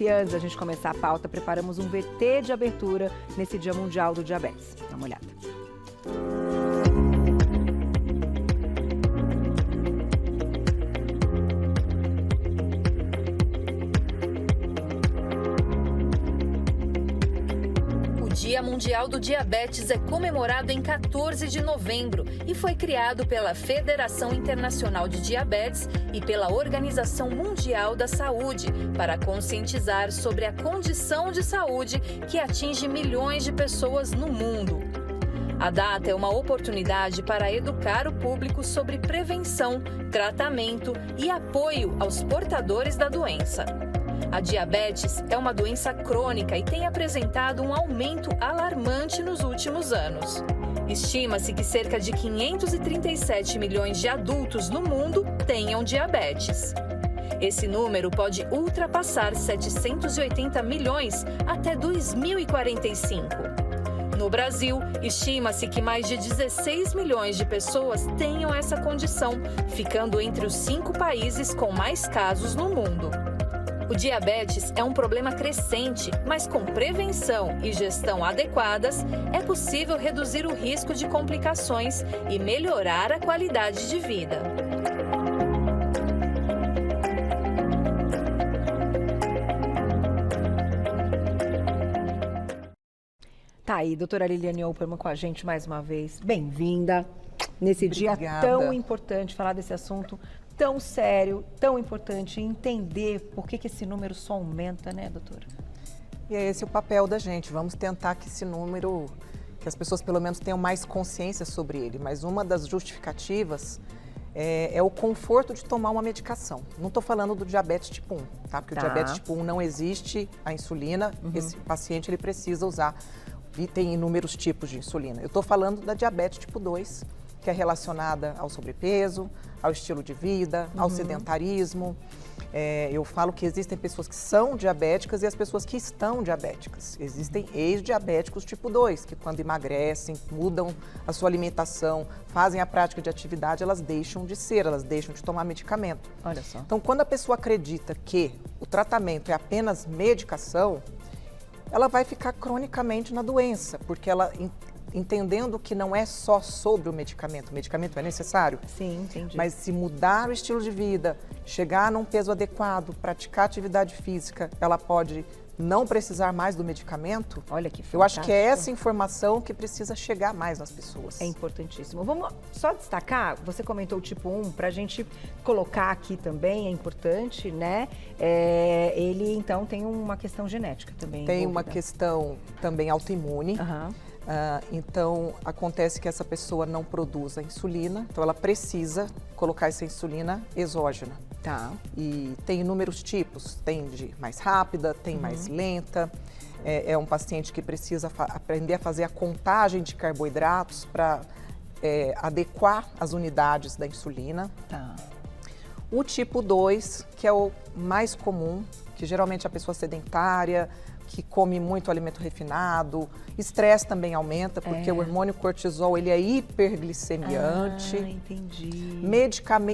E antes da gente começar a pauta, preparamos um VT de abertura nesse Dia Mundial do Diabetes. Dá uma olhada. O Dia Mundial do Diabetes é comemorado em 14 de novembro e foi criado pela Federação Internacional de Diabetes e pela Organização Mundial da Saúde para conscientizar sobre a condição de saúde que atinge milhões de pessoas no mundo. A data é uma oportunidade para educar o público sobre prevenção, tratamento e apoio aos portadores da doença. A diabetes é uma doença crônica e tem apresentado um aumento alarmante nos últimos anos. Estima-se que cerca de 537 milhões de adultos no mundo tenham diabetes. Esse número pode ultrapassar 780 milhões até 2045. No Brasil, estima-se que mais de 16 milhões de pessoas tenham essa condição, ficando entre os 5 países com mais casos no mundo. O diabetes é um problema crescente, mas com prevenção e gestão adequadas, é possível reduzir o risco de complicações e melhorar a qualidade de vida. Tá aí, doutora Liliane Opperman com a gente mais uma vez. Bem-vinda nesse dia tão importante, falar desse assunto tão sério, tão importante, entender por que esse número só aumenta, né, doutora? E é esse o papel da gente, vamos tentar que esse número, que as pessoas pelo menos tenham mais consciência sobre ele, mas uma das justificativas é o conforto de tomar uma medicação. Não estou falando do diabetes tipo 1, tá? Porque o diabetes tipo 1 não existe a insulina, esse paciente ele precisa usar, e tem inúmeros tipos de insulina. Eu estou falando da diabetes tipo 2, que é relacionada ao sobrepeso, ao estilo de vida, ao sedentarismo. Eu falo que existem pessoas que são diabéticas e as pessoas que estão diabéticas. Existem ex-diabéticos tipo 2, que quando emagrecem, mudam a sua alimentação, fazem a prática de atividade, elas deixam de ser, elas deixam de tomar medicamento. Olha só. Então, quando a pessoa acredita que o tratamento é apenas medicação, ela vai ficar cronicamente na doença, porque ela entendendo que não é só sobre o medicamento é necessário. Sim, entendi. Mas se mudar o estilo de vida, chegar num peso adequado, praticar atividade física, ela pode não precisar mais do medicamento. Olha que fantástico. Eu acho que é essa informação que precisa chegar mais nas pessoas. É importantíssimo. Vamos só destacar, você comentou o tipo 1, para a gente colocar aqui também, é importante, né? Ele, então, tem uma questão genética também. Tem envolvida. uma questão também autoimune. Então, acontece que essa pessoa não produz a insulina, então ela precisa colocar essa insulina exógena. Tá. E tem inúmeros tipos, tem de mais rápida, tem mais lenta. É um paciente que precisa aprender a fazer a contagem de carboidratos para adequar as unidades da insulina. Tá. O tipo 2, que é o mais comum, que geralmente é a pessoa sedentária, que come muito alimento refinado, estresse também aumenta, porque o hormônio cortisol ele é hiperglicemiante. Entendi.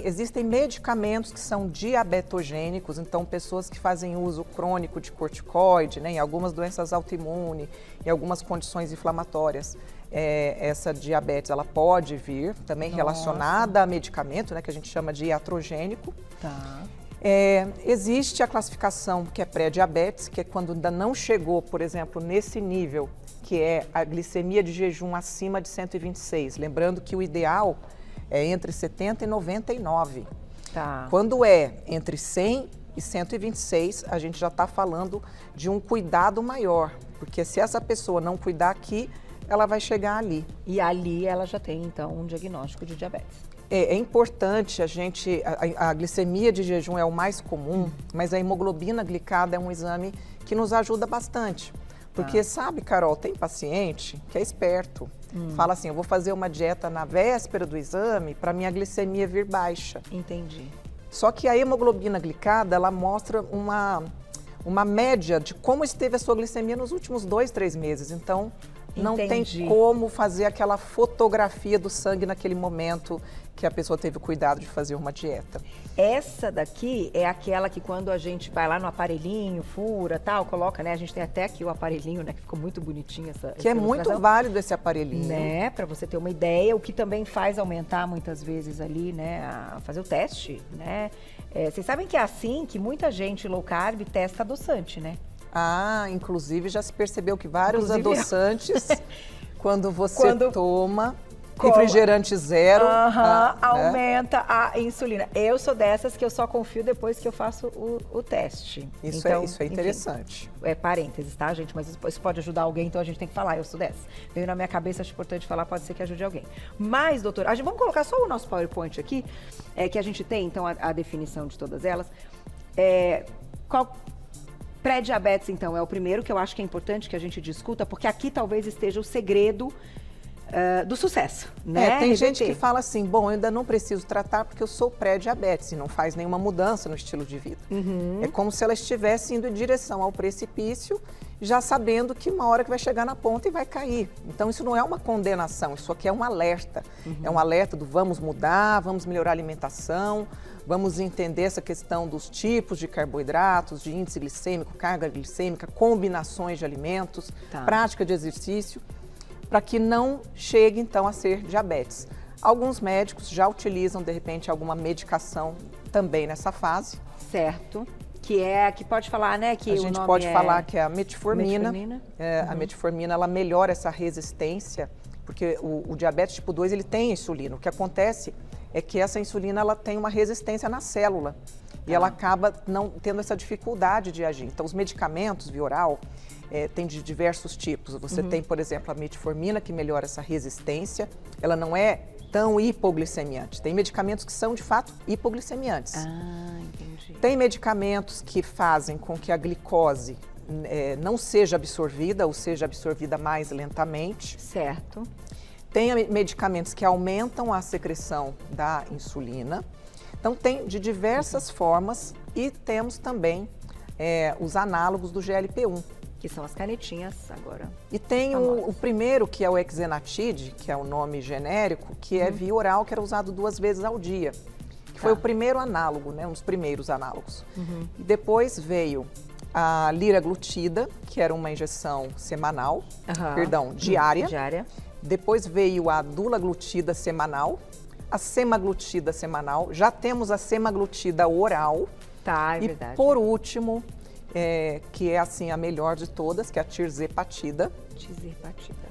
Existem medicamentos que são diabetogênicos, então pessoas que fazem uso crônico de corticoide, né, em algumas doenças autoimunes, em algumas condições inflamatórias, essa diabetes ela pode vir também relacionada a medicamento, né, que a gente chama de iatrogênico. Tá. Existe a classificação que é pré-diabetes, que é quando ainda não chegou, por exemplo, nesse nível, que é a glicemia de jejum acima de 126. Lembrando que o ideal é entre 70 e 99. Tá. Quando é entre 100 e 126, a gente já está falando de um cuidado maior, porque se essa pessoa não cuidar aqui, ela vai chegar ali. E ali ela já tem, então, um diagnóstico de diabetes. É importante a glicemia de jejum é o mais comum, mas a hemoglobina glicada é um exame que nos ajuda bastante. Porque sabe, Carol, tem paciente que é esperto, fala assim, eu vou fazer uma dieta na véspera do exame para minha glicemia vir baixa. Entendi. Só que a hemoglobina glicada, ela mostra uma média de como esteve a sua glicemia nos últimos 2, 3 meses. Então, Não Entendi. tem como fazer aquela fotografia do sangue naquele momento que a pessoa teve o cuidado de fazer uma dieta. Essa daqui é aquela que quando a gente vai lá no aparelhinho, fura, tal, coloca, né? A gente tem até aqui o aparelhinho, né? Que ficou muito bonitinho essa Que é muito ilustração. válido esse aparelhinho. Né, para você ter uma ideia, o que também faz aumentar muitas vezes ali, né, a fazer o teste, né? Vocês sabem que é assim que muita gente low carb testa adoçante, né? Ah, inclusive já se percebeu que vários Inclusive, adoçantes, quando você toma Cola. refrigerante zero, né? Aumenta a insulina. Eu sou dessas que eu só confio depois que eu faço o teste. Isso Então, é interessante. Enfim, é parênteses, tá, gente? Mas isso pode ajudar alguém, então a gente tem que falar. Eu sou dessa. Veio na minha cabeça, acho importante falar, pode ser que ajude alguém. Mas, doutora, vamos colocar só o nosso PowerPoint aqui, que a gente tem, então, a definição de todas elas. Pré-diabetes, então, é o primeiro que eu acho que é importante que a gente discuta, porque aqui talvez esteja o segredo do sucesso, né? Tem gente que fala assim, bom, eu ainda não preciso tratar porque eu sou pré-diabetes e não faz nenhuma mudança no estilo de vida. É como se ela estivesse indo em direção ao precipício, já sabendo que uma hora que vai chegar na ponta e vai cair. Então isso não é uma condenação, isso aqui é um alerta. É um alerta do vamos mudar, vamos melhorar a alimentação, vamos entender essa questão dos tipos de carboidratos, de índice glicêmico, carga glicêmica, combinações de alimentos, prática de exercício, para que não chegue, então, a ser diabetes. Alguns médicos já utilizam, de repente, alguma medicação também nessa fase. Certo. Que é, que pode falar, né? Que a o gente nome pode falar que é a metformina. A Uhum. metformina, ela melhora essa resistência, porque o diabetes tipo 2, ele tem insulina. O que acontece é que essa insulina, ela tem uma resistência na célula. E ela acaba não tendo essa dificuldade de agir. Então, os medicamentos via oral tem de diversos tipos. Você tem, por exemplo, a metformina, que melhora essa resistência. Ela não é tão hipoglicemiante. Tem medicamentos que são, de fato, hipoglicemiantes. Ah, entendi. Tem medicamentos que fazem com que a glicose não seja absorvida, ou seja absorvida mais lentamente. Certo. Tem medicamentos que aumentam a secreção da insulina. Então, tem de diversas formas e temos também os análogos do GLP-1. Que são as canetinhas agora. E tem o primeiro, que é o Exenatide, que é o nome genérico, que é via oral, que era usado 2 vezes ao dia. Que foi o primeiro análogo, né? Um dos primeiros análogos. E depois veio a liraglutida, que era uma injeção semanal, diária. Diária. Depois veio a dulaglutida semanal, a semaglutida semanal, já temos a semaglutida oral. Tá, é e verdade. por último, que é assim a melhor de todas, que é a tirzepatida. Tirzepatida.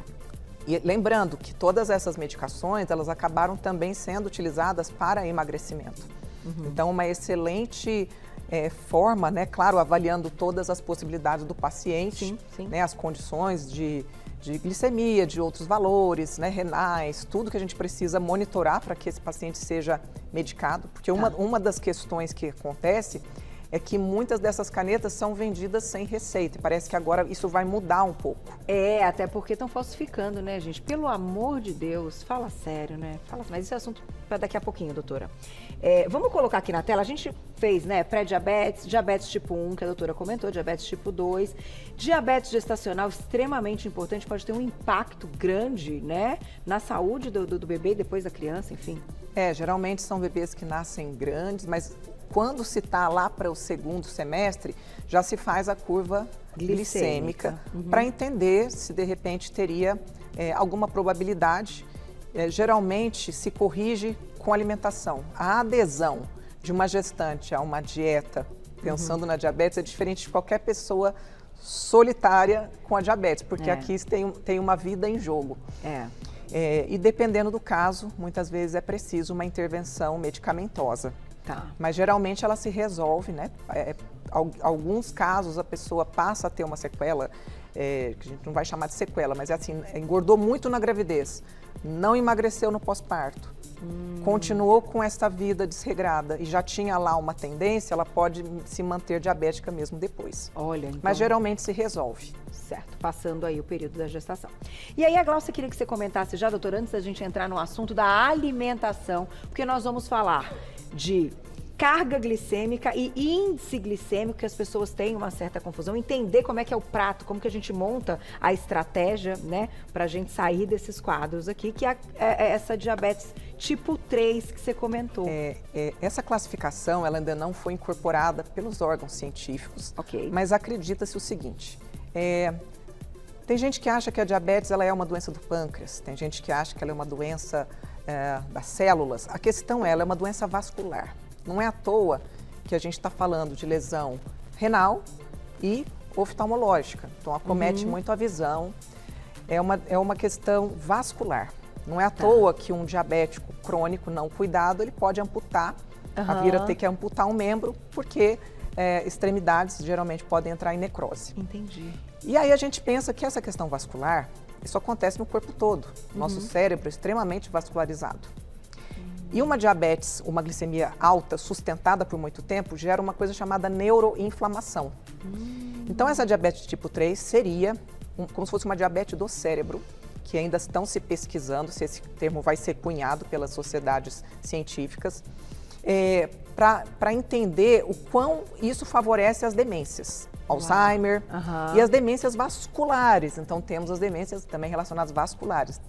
E lembrando que todas essas medicações, elas acabaram também sendo utilizadas para emagrecimento. Então, uma excelente forma, né? Claro, avaliando todas as possibilidades do paciente, Sim. né? As condições de glicemia, de outros valores, né? Renais, tudo que a gente precisa monitorar para que esse paciente seja medicado. Porque uma das questões que acontece é que muitas dessas canetas são vendidas sem receita. E parece que agora isso vai mudar um pouco. Até porque estão falsificando, né, gente? Pelo amor de Deus, fala sério, né? Mas esse é assunto para daqui a pouquinho, doutora. Vamos colocar aqui na tela, a gente fez, né, pré-diabetes, diabetes tipo 1, que a doutora comentou, diabetes tipo 2, diabetes gestacional, extremamente importante, pode ter um impacto grande, né, na saúde do bebê e depois da criança, enfim. Geralmente são bebês que nascem grandes, mas quando se está lá para o segundo semestre, já se faz a curva glicêmica para entender se de repente teria alguma probabilidade. Geralmente se corrige com alimentação. A adesão de uma gestante a uma dieta, pensando na diabetes, é diferente de qualquer pessoa solitária com a diabetes, porque aqui tem uma vida em jogo. E dependendo do caso, muitas vezes é preciso uma intervenção medicamentosa. Mas geralmente ela se resolve, né? Alguns casos a pessoa passa a ter uma sequela, que a gente não vai chamar de sequela, mas é assim, engordou muito na gravidez, não emagreceu no pós-parto, continuou com essa vida desregrada e já tinha lá uma tendência, ela pode se manter diabética mesmo depois. Olha, então... Mas geralmente se resolve. Certo, passando aí o período da gestação. E aí, a Glaucia, queria que você comentasse já, doutora, antes da gente entrar no assunto da alimentação, porque nós vamos falar de carga glicêmica e índice glicêmico, que as pessoas têm uma certa confusão, entender como é que é o prato, como que a gente monta a estratégia, né, pra gente sair desses quadros aqui, que é essa diabetes tipo 3 que você comentou. Essa classificação, ela ainda não foi incorporada pelos órgãos científicos, Ok. mas acredita-se o seguinte, tem gente que acha que a diabetes ela é uma doença do pâncreas, tem gente que acha que ela é uma doença das células. A questão ela é uma doença vascular. Não é à toa que a gente está falando de lesão renal e oftalmológica. Então, acomete muito a visão. É uma questão vascular. Não é à toa que um diabético crônico não cuidado, ele pode amputar, vir a ter que amputar um membro, porque extremidades geralmente podem entrar em necrose. Entendi. E aí a gente pensa que essa questão vascular, isso acontece no corpo todo. Nosso cérebro é extremamente vascularizado. E uma diabetes, uma glicemia alta, sustentada por muito tempo, gera uma coisa chamada neuroinflamação. Então, essa diabetes tipo 3 seria como se fosse uma diabetes do cérebro, que ainda estão se pesquisando se esse termo vai ser cunhado pelas sociedades científicas, para entender o quão isso favorece as demências. Alzheimer e as demências vasculares. Então, temos as demências também relacionadas vasculares,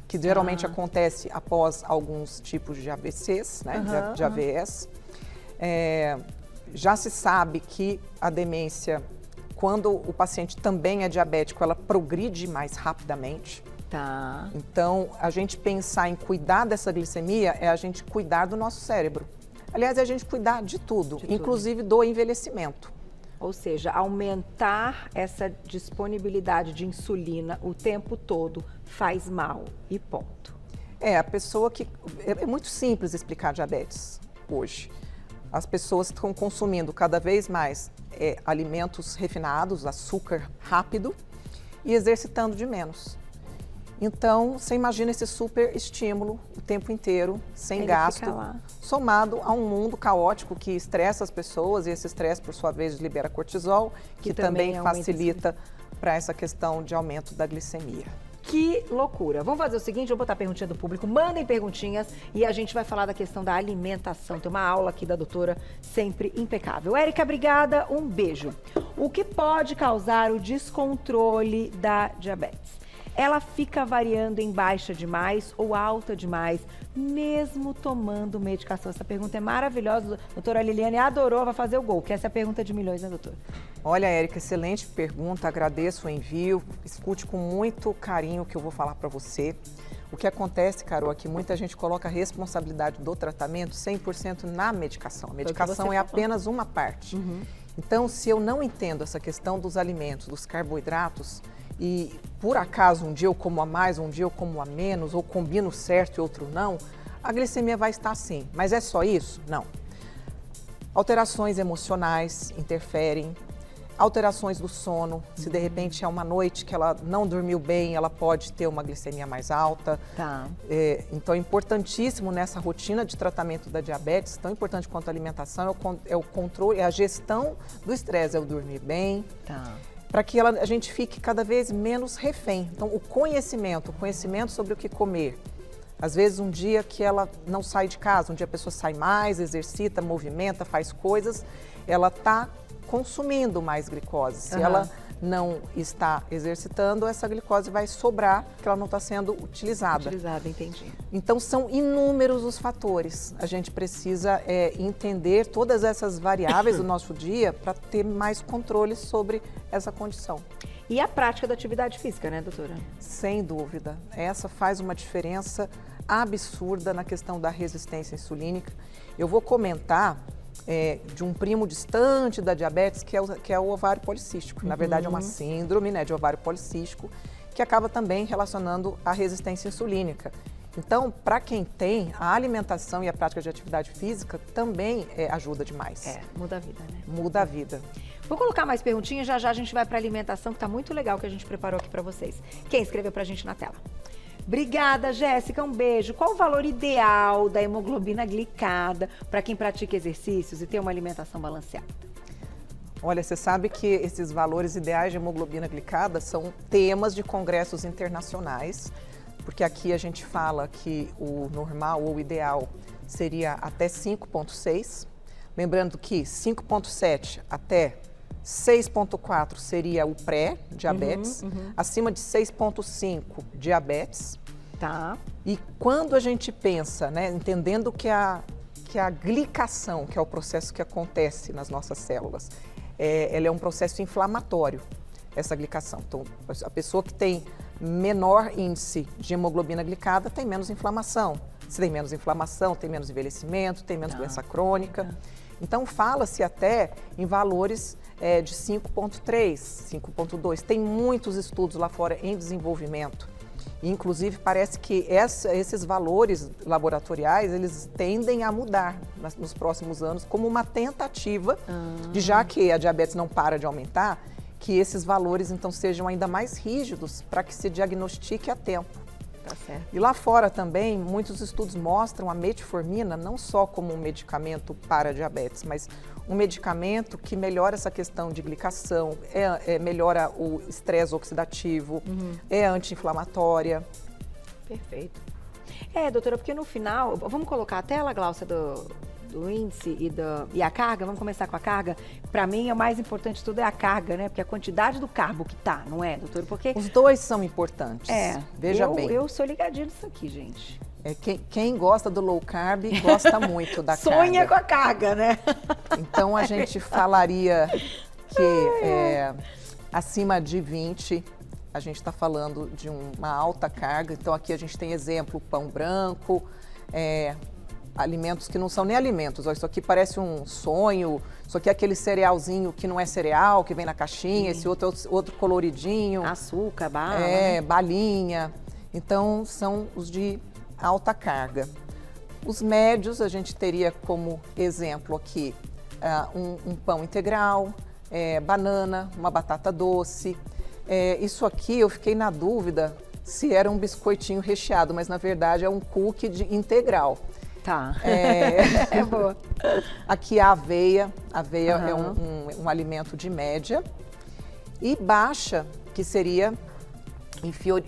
que geralmente acontece após alguns tipos de AVCs, né, de AVS. Já se sabe que a demência, quando o paciente também é diabético, ela progride mais rapidamente. Tá. Então, a gente pensar em cuidar dessa glicemia é a gente cuidar do nosso cérebro. Aliás, é a gente cuidar de tudo, inclusive do envelhecimento. Ou seja, aumentar essa disponibilidade de insulina o tempo todo faz mal e ponto. A pessoa que... É muito simples explicar diabetes hoje. As pessoas estão consumindo cada vez mais alimentos refinados, açúcar rápido e exercitando de menos. Então, você imagina esse super estímulo o tempo inteiro, sem gasto, somado a um mundo caótico que estressa as pessoas, e esse estresse, por sua vez, libera cortisol, que também facilita para essa questão de aumento da glicemia. Que loucura! Vamos fazer o seguinte, eu vou botar a perguntinha do público, mandem perguntinhas e a gente vai falar da questão da alimentação. Tem uma aula aqui da doutora sempre impecável. Érica, obrigada, um beijo. O que pode causar o descontrole da diabetes? Ela fica variando em baixa demais ou alta demais, mesmo tomando medicação? Essa pergunta é maravilhosa. A doutora Liliane adorou, vai fazer o gol, que essa é a pergunta de milhões, né, doutora? Olha, Érica, excelente pergunta, agradeço o envio, escute com muito carinho o que eu vou falar para você. O que acontece, Carol, é que muita gente coloca a responsabilidade do tratamento 100% na medicação. A medicação é apenas uma parte. Então, se eu não entendo essa questão dos alimentos, dos carboidratos, e por acaso um dia eu como a mais, um dia eu como a menos, ou combino certo e outro não, a glicemia vai estar assim. Mas é só isso? Não. Alterações emocionais interferem, alterações do sono, se de repente é uma noite que ela não dormiu bem, ela pode ter uma glicemia mais alta. Tá. Então é importantíssimo nessa rotina de tratamento da diabetes, tão importante quanto a alimentação, é o controle, é a gestão do estresse, é o dormir bem. Tá. Para que a gente fique cada vez menos refém. Então, o conhecimento sobre o que comer. Às vezes, um dia que ela não sai de casa, um dia a pessoa sai mais, exercita, movimenta, faz coisas, ela está consumindo mais glicose. Se ela não está exercitando, essa glicose vai sobrar, porque ela não está sendo utilizada. Entendi. Então, são inúmeros os fatores. A gente precisa entender todas essas variáveis do nosso dia para ter mais controle sobre essa condição. E a prática da atividade física, né, doutora? Sem dúvida. Essa faz uma diferença absurda na questão da resistência insulínica. Eu vou comentar de um primo distante da diabetes, que é o ovário policístico. Na verdade, é uma síndrome, né, de ovário policístico, que acaba também relacionando à resistência insulínica. Então, para quem tem, a alimentação e a prática de atividade física também ajuda demais. Muda a vida, né? Muda a vida. Vou colocar mais perguntinhas, já já a gente vai para a alimentação, que está muito legal, que a gente preparou aqui para vocês. Quem escreveu para a gente na tela? Obrigada, Jéssica, um beijo. Qual o valor ideal da hemoglobina glicada para quem pratica exercícios e tem uma alimentação balanceada? Olha, você sabe que esses valores ideais de hemoglobina glicada são temas de congressos internacionais, porque aqui a gente fala que o normal ou o ideal seria até 5,6. Lembrando que 5,7 até 6,4 seria o pré-diabetes, acima de 6,5, diabetes. Tá. E quando a gente pensa, né, entendendo que a glicação, que é o processo que acontece nas nossas células, ela é um processo inflamatório, essa glicação. Então, a pessoa que tem menor índice de hemoglobina glicada tem menos inflamação. Se tem menos inflamação, tem menos envelhecimento, tem menos doença crônica. Então, fala-se até em valores de 5,3, 5,2. Tem muitos estudos lá fora em desenvolvimento. Inclusive, parece que esses valores laboratoriais, eles tendem a mudar nos próximos anos como uma tentativa de, já que a diabetes não para de aumentar, que esses valores, então, sejam ainda mais rígidos para que se diagnostique a tempo. Tá certo. E lá fora também, muitos estudos mostram a metformina não só como um medicamento para diabetes, mas um medicamento que melhora essa questão de glicação, melhora o estresse oxidativo, é anti-inflamatória. Perfeito. Doutora, porque no final, vamos colocar a tela, Gláucia, do índice e a carga, vamos começar com a carga. Para mim, o mais importante de tudo é a carga, né? Porque a quantidade do carbo que tá, não é, doutora? Porque os dois são importantes, veja bem. Eu sou ligadinha nisso aqui, gente. Quem gosta do low carb gosta muito da carga. Sonha com a carga, né? Então, a gente falaria que acima de 20, a gente está falando de uma alta carga. Então, aqui a gente tem exemplo, pão branco, alimentos que não são nem alimentos. Ó, isso aqui parece um sonho, isso aqui é aquele cerealzinho que não é cereal, que vem na caixinha, esse outro coloridinho. Açúcar, bala. Né? Balinha. Então, são os de alta carga. Os médios, a gente teria como exemplo aqui um pão integral, banana, uma batata doce. Isso aqui eu fiquei na dúvida se era um biscoitinho recheado, mas na verdade é um cookie integral. Tá. Boa. Aqui a aveia. A aveia é um alimento de média. E baixa, que seria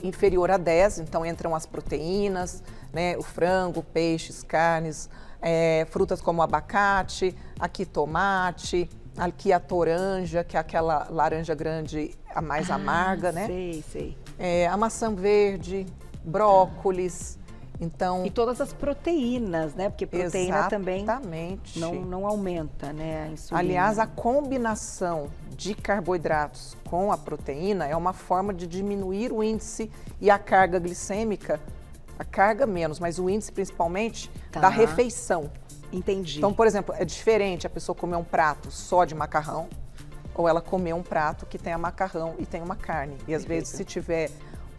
inferior a 10, então entram as proteínas, né, o frango, peixes, carnes, frutas como abacate, aqui tomate, aqui a toranja, que é aquela laranja grande, a mais amarga, né? Sei. A maçã verde, brócolis, então... E todas as proteínas, né? Porque proteína também não aumenta, né, a insulina. Aliás, a combinação de carboidratos com a proteína é uma forma de diminuir o índice e a carga glicêmica, a carga menos, mas o índice principalmente da refeição. Entendi. Então, por exemplo, é diferente a pessoa comer um prato só de macarrão ou ela comer um prato que tenha macarrão e tem uma carne. E às vezes, se tiver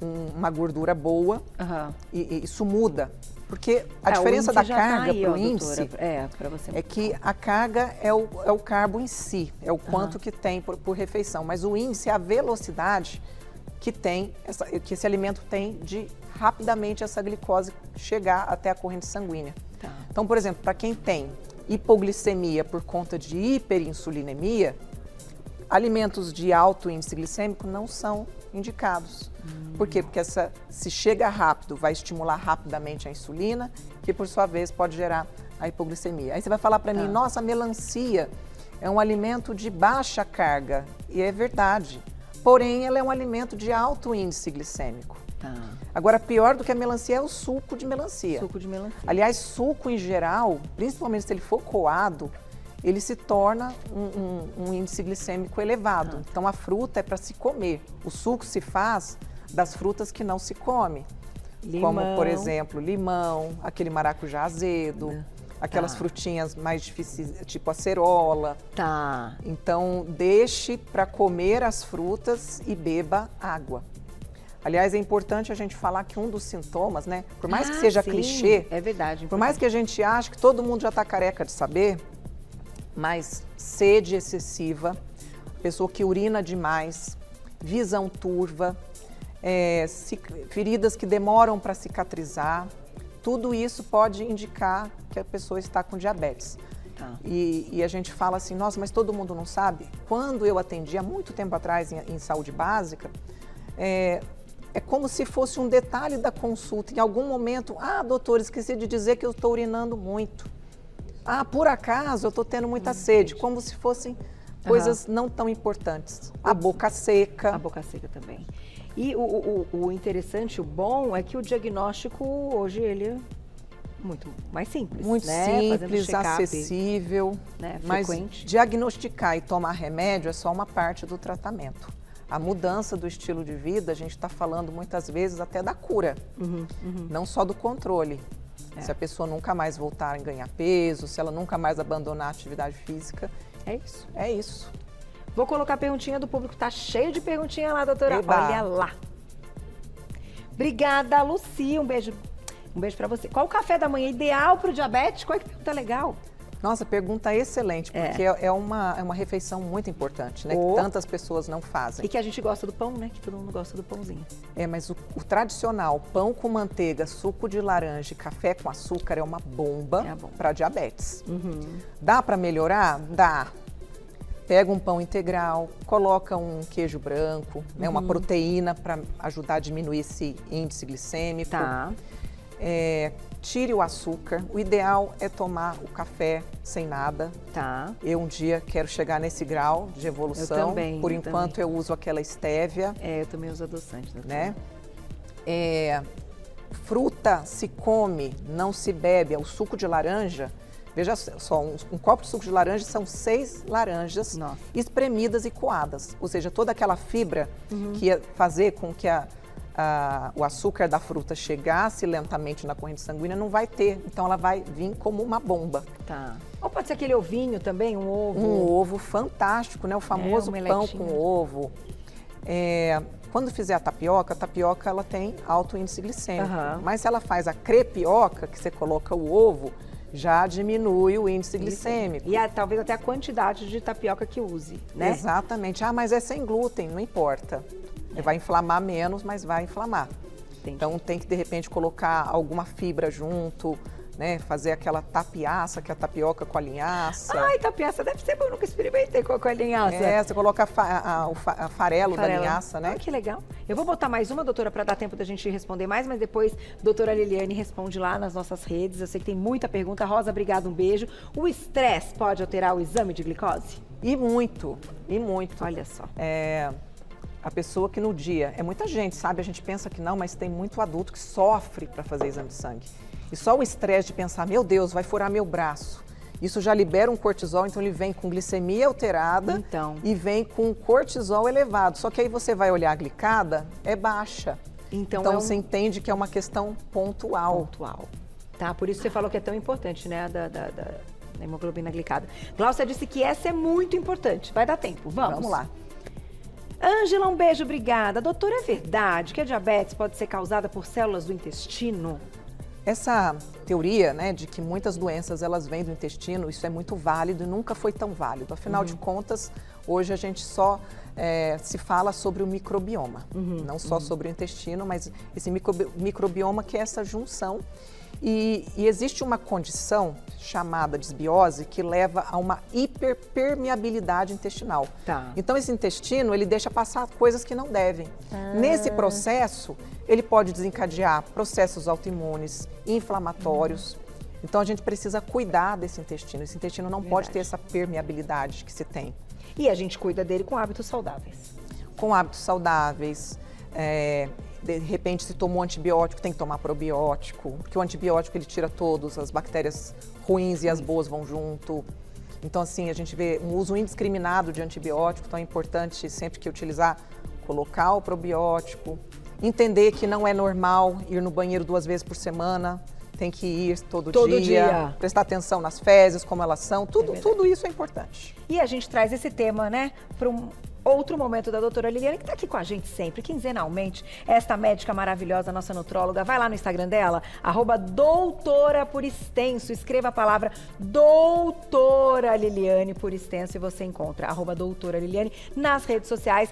uma gordura boa, isso muda. Porque a diferença da carga para o índice é que a carga é o carbo em si, é o quanto que tem por refeição. Mas o índice é a velocidade que que esse alimento tem de rapidamente essa glicose chegar até a corrente sanguínea. Tá. Então, por exemplo, para quem tem hipoglicemia por conta de hiperinsulinemia, alimentos de alto índice glicêmico não são indicados. Por quê? Porque se chega rápido, vai estimular rapidamente a insulina, que por sua vez pode gerar a hipoglicemia. Aí você vai falar para mim, nossa, a melancia é um alimento de baixa carga. E é verdade. Porém, ela é um alimento de alto índice glicêmico. Tá. Agora, pior do que a melancia é o suco de melancia. Suco de melancia. Aliás, suco em geral, principalmente se ele for coado, ele se torna um índice glicêmico elevado. Então, a fruta é para se comer. O suco se faz das frutas que não se come. Limão. Como, por exemplo, limão, aquele maracujá azedo, aquelas frutinhas mais difíceis, tipo acerola. Tá. Então, deixe para comer as frutas e beba água. Aliás, é importante a gente falar que um dos sintomas, né? Por mais que seja clichê, é verdade. Por mais que a gente ache que todo mundo já está careca de saber, mas sede excessiva, pessoa que urina demais, visão turva, feridas que demoram para cicatrizar, tudo isso pode indicar que a pessoa está com diabetes. Tá. E a gente fala assim, nossa, mas todo mundo não sabe? Quando eu atendi há muito tempo atrás em saúde básica, é como se fosse um detalhe da consulta. Em algum momento, doutor, esqueci de dizer que eu estou urinando muito. Ah, por acaso eu estou tendo muita sede, como se fossem coisas não tão importantes. A boca seca. A boca seca também. E o interessante, o bom, é que o diagnóstico hoje ele é muito mais simples. Muito simples, acessível, né? Mas Frequente. diagnosticar e tomar remédio é só uma parte do tratamento. A mudança do estilo de vida, a gente está falando muitas vezes até da cura, não só do controle. Se a pessoa nunca mais voltar a ganhar peso, se ela nunca mais abandonar a atividade física. É isso. É isso. Vou colocar a perguntinha do público, tá cheio de perguntinha lá, doutora. Eba. Olha lá. Obrigada, Luci, um beijo. Um beijo pra você. Qual o café da manhã ideal pro diabético? Olha que pergunta legal. Nossa, pergunta excelente, porque é uma refeição muito importante, né? Que tantas pessoas não fazem. E que a gente gosta do pão, né? Que todo mundo gosta do pãozinho. Mas o tradicional pão com manteiga, suco de laranja e café com açúcar é uma bomba para diabetes. Dá para melhorar? Dá. Pega um pão integral, coloca um queijo branco, né? Uma proteína para ajudar a diminuir esse índice glicêmico. Tá. Tire o açúcar. O ideal é tomar o café sem nada. Tá. Eu um dia quero chegar nesse grau de evolução. Eu também. Por enquanto eu uso aquela estévia. Eu também uso adoçante. Né? Fruta se come, não se bebe. O suco de laranja, veja só, um copo de suco de laranja são 6 laranjas espremidas e coadas. Ou seja, toda aquela fibra que ia fazer com que o açúcar da fruta chegasse lentamente na corrente sanguínea não vai ter, então ela vai vir como uma bomba. Tá. Ou pode ser aquele ovinho também, um ovo. Um ovo fantástico, né? O famoso pão com ovo. Quando fizer a tapioca ela tem alto índice glicêmico. Mas se ela faz a crepioca, que você coloca o ovo, já diminui o índice glicêmico. E talvez até a quantidade de tapioca que use, né? Exatamente. Mas é sem glúten, não importa. Vai inflamar menos, mas vai inflamar. Entendi. Então tem que, de repente, colocar alguma fibra junto, né? Fazer aquela tapiaça, que é a tapioca com a linhaça. Ai, tapiaça deve ser bom, eu nunca experimentei com a linhaça. Você coloca o farelo da linhaça, né? Ah, que legal. Eu vou botar mais uma, doutora, para dar tempo da gente responder mais, mas depois a doutora Liliane responde lá nas nossas redes. Eu sei que tem muita pergunta. Rosa, obrigada, um beijo. O estresse pode alterar o exame de glicose? E muito, e muito. Olha só. A pessoa que no dia, muita gente, sabe? A gente pensa que não, mas tem muito adulto que sofre para fazer exame de sangue. E só o estresse de pensar, meu Deus, vai furar meu braço. Isso já libera um cortisol, então ele vem com glicemia alterada e vem com cortisol elevado. Só que aí você vai olhar a glicada, é baixa. Então você entende que é uma questão pontual. Tá, por isso você falou que é tão importante, né, da hemoglobina glicada. Glaucia disse que essa é muito importante. Vai dar tempo, vamos lá. Ângela, um beijo, obrigada. Doutora, é verdade que a diabetes pode ser causada por células do intestino? Essa teoria, né, de que muitas doenças elas vêm do intestino, isso é muito válido e nunca foi tão válido. Afinal de contas, hoje a gente só se fala sobre o microbioma, não só sobre o intestino, mas esse microbioma que é essa junção. E existe uma condição chamada disbiose que leva a uma hiperpermeabilidade intestinal. Então esse intestino, ele deixa passar coisas que não devem. Nesse processo, ele pode desencadear processos autoimunes, inflamatórios. Então a gente precisa cuidar desse intestino. Esse intestino não pode ter essa permeabilidade que se tem. E a gente cuida dele com hábitos saudáveis. Com hábitos saudáveis. De repente, se tomou antibiótico, tem que tomar probiótico, porque o antibiótico ele tira todas as bactérias ruins e as boas vão junto. Então, assim, a gente vê um uso indiscriminado de antibiótico, então é importante sempre que utilizar, colocar o probiótico, entender que não é normal ir no banheiro 2 vezes por semana, tem que ir todo dia, prestar atenção nas fezes, como elas são, tudo isso é importante. E a gente traz esse tema, né, para um outro momento da doutora Liliane, que está aqui com a gente sempre, quinzenalmente, esta médica maravilhosa, nossa nutróloga. Vai lá no Instagram dela, @doutora por extenso, escreva a palavra doutora Liliane por extenso e você encontra @doutora Liliane nas redes sociais.